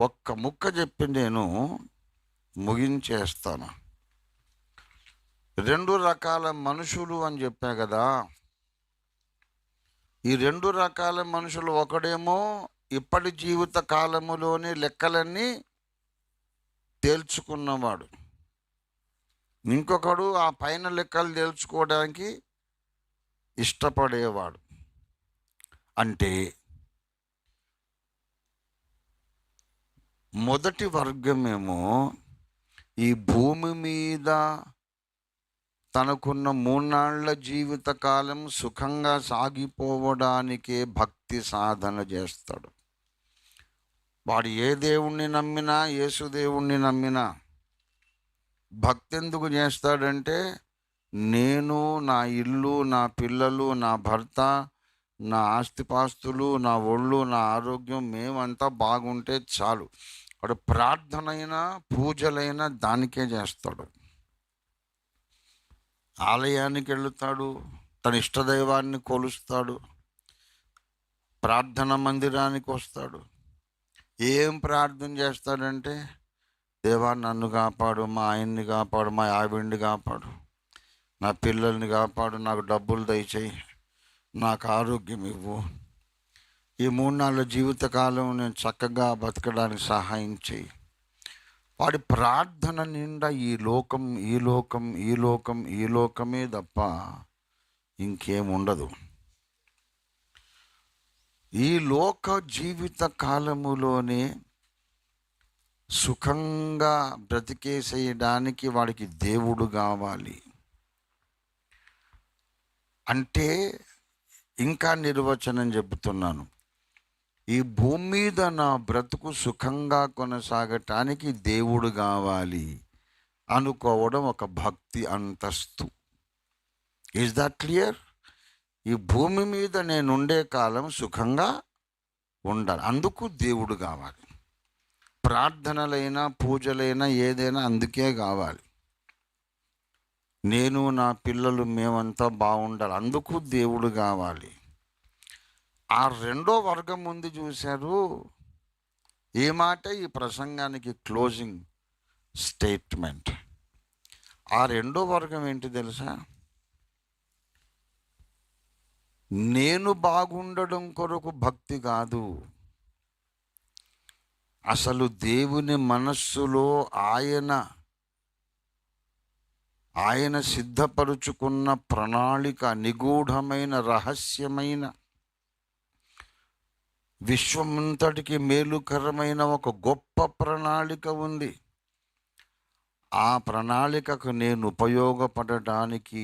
ఒక్క ముక్క చెప్పి నేను ముగించేస్తాను. 2 రకాల మనుషులు అని చెప్పా కదా. ఈ 2 రకాల మనుషులు, ఒకడేమో ఇప్పటి జీవిత కాలములోని లెక్కలన్నీ తేల్చుకున్నవాడు, ఇంకొకడు ఆ పైన లెక్కలు తేల్చుకోవడానికి ఇష్టపడేవాడు. అంటే మొదటి వర్గమేమో ఈ భూమి మీద తనకున్న 3 నాళ్ల జీవితకాలం సుఖంగా సాగిపోవడానికే భక్తి సాధన చేస్తాడు. వాడు ఏ దేవుణ్ణి నమ్మినా, యేసు దేవుణ్ణి నమ్మినా భక్తి ఎందుకు చేస్తాడంటే, నేను, నా ఇల్లు, నా పిల్లలు, నా భర్త, నా ఆస్తిపాస్తులు, నా ఒళ్ళు, నా ఆరోగ్యం, మేమంతా బాగుంటే చాలు. వాడు ప్రార్థనైనా పూజలైనా దానికే చేస్తాడు. ఆలయానికి వెళుతాడు, తన ఇష్టదైవాన్ని కొలుస్తాడు, ప్రార్థన మందిరానికి వస్తాడు. ఏం ప్రార్థన చేస్తాడంటే, దేవా నన్ను కాపాడు, మా ఆయన్ని కాపాడు, మా ఆవిడ్ని కాపాడు, నా పిల్లల్ని కాపాడు, నాకు డబ్బులు దయచేయి, నాకు ఆరోగ్యం ఇవ్వు, ఈ 3 నాళ్ళ జీవితకాలం నేను చక్కగా బతకడానికి సహాయం చేయి. వాడి ప్రార్థన నిండా ఈ లోకం, ఈ లోకం, ఈ లోకం, ఈ లోకమే తప్ప ఇంకేముండదు. ఈ లోక జీవిత కాలములోనే సుఖంగా బ్రతికేసేయడానికి వాడికి దేవుడు కావాలి. అంటే ఇంకా నిర్వచనం చెబుతున్నాను, ఈ భూమి మీద నా బ్రతుకు సుఖంగా కొనసాగటానికి దేవుడు కావాలి అనుకోవడం ఒక భక్తి అంతస్తు. Is that clear? ఈ భూమి మీద నేను ఉండే కాలం సుఖంగా ఉండాలి, అందుకు దేవుడు కావాలి. ప్రార్థనలైనా పూజలైనా ఏదైనా అందుకే కావాలి. నేను, నా పిల్లలు, మేమంతా బాగుండాలి, అందుకు దేవుడు కావాలి. ఆ 2వ వర్గం ముందు చూశారు. ఈ మాట ఈ ప్రసంగానికి క్లోజింగ్ స్టేట్మెంట్. ఆ 2వ వర్గం ఏంటి తెలుసా? నేను బాగుండడం కొరకు భక్తి కాదు, అసలు దేవుని మనస్సులో ఆయన సిద్ధపరుచుకున్న ప్రణాళిక, నిగూఢమైన రహస్యమైన విశ్వమంతటికి మేలుకరమైన ఒక గొప్ప ప్రణాళిక ఉంది. ఆ ప్రణాళికకు నేను ఉపయోగపడటానికి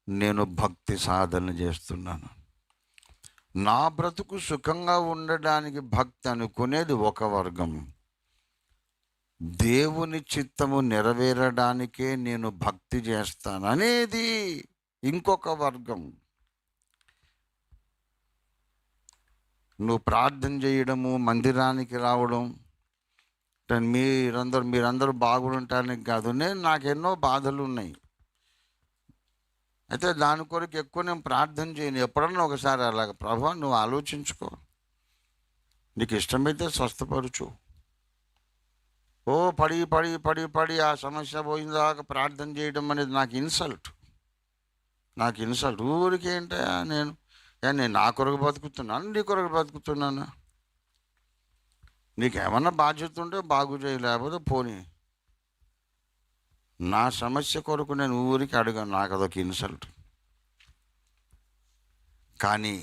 నేను భక్తి సాధన చేస్తున్నాను. నా బ్రతుకు సుఖంగా ఉండడానికి భక్తి అనుకునేది ఒక వర్గం, దేవుని చిత్తము నెరవేరడానికే నేను భక్తి చేస్తాను అనేది ఇంకొక వర్గం. నువ్వు ప్రార్థన చేయడము, మందిరానికి రావడం, మీరందరూ బాగుండటానికి కాదు. నాకు ఎన్నో బాధలు ఉన్నాయి, అయితే దాని కొరకు ఎక్కువ నేను ప్రార్థన చేయను. ఎప్పుడన్నా ఒకసారి అలాగ, ప్రభువా నువ్వు ఆలోచించుకో, నీకు ఇష్టమైతే స్వస్థపరచు. ఓ పడి పడి పడి పడి ఆ సమస్య పోయిందాకా ప్రార్థన చేయడం అనేది నాకు ఇన్సల్ట్. ఊరికేంటే నేను నా కొరకు బతుకుతున్నాను, నీ కొరకు బతుకుతున్నాను. నీకేమన్నా బాధ్యత ఉంటే బాగు చేయి, లేకపోతే పోనీ. నా సమస్య కొరకు నేను ఊరికి అడగాను, నాకు అదొక ఇన్సల్ట్. కానీ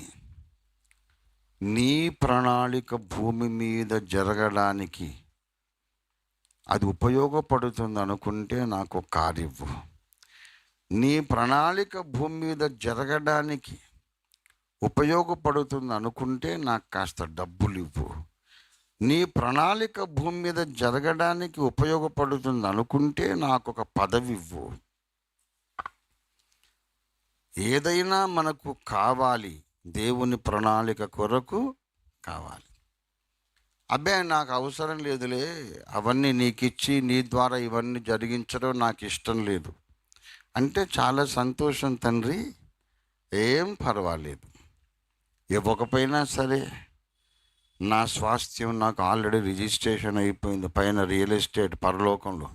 నీ ప్రణాళిక భూమి మీద జరగడానికి అది ఉపయోగపడుతుంది అనుకుంటే నాకు కారు ఇవ్వు. నీ ప్రణాళిక భూమి మీద జరగడానికి ఉపయోగపడుతుంది అనుకుంటే నాకు కాస్త డబ్బులు ఇవ్వు. నీ ప్రణాళిక భూమి మీద జరగడానికి ఉపయోగపడుతుంది అనుకుంటే నాకు ఒక పదవి ఇవ్వు. ఏదైనా మనకు కావాలి, దేవుని ప్రణాళిక కొరకు కావాలి. అబ్బే నాకు అవసరం లేదులే, అవన్నీ నీకు ఇచ్చి నీ ద్వారా ఇవన్నీ జరిగించడం నాకు ఇష్టం లేదు అంటే చాలా సంతోషం తండ్రి, ఏం పర్వాలేదు, ఇవ్వకపోయినా సరే నా స్వాస్థ్యం నాకు ఆల్రెడీ రిజిస్ట్రేషన్ అయిపోయింది పైన రియల్ ఎస్టేట్ పరలోకంలో.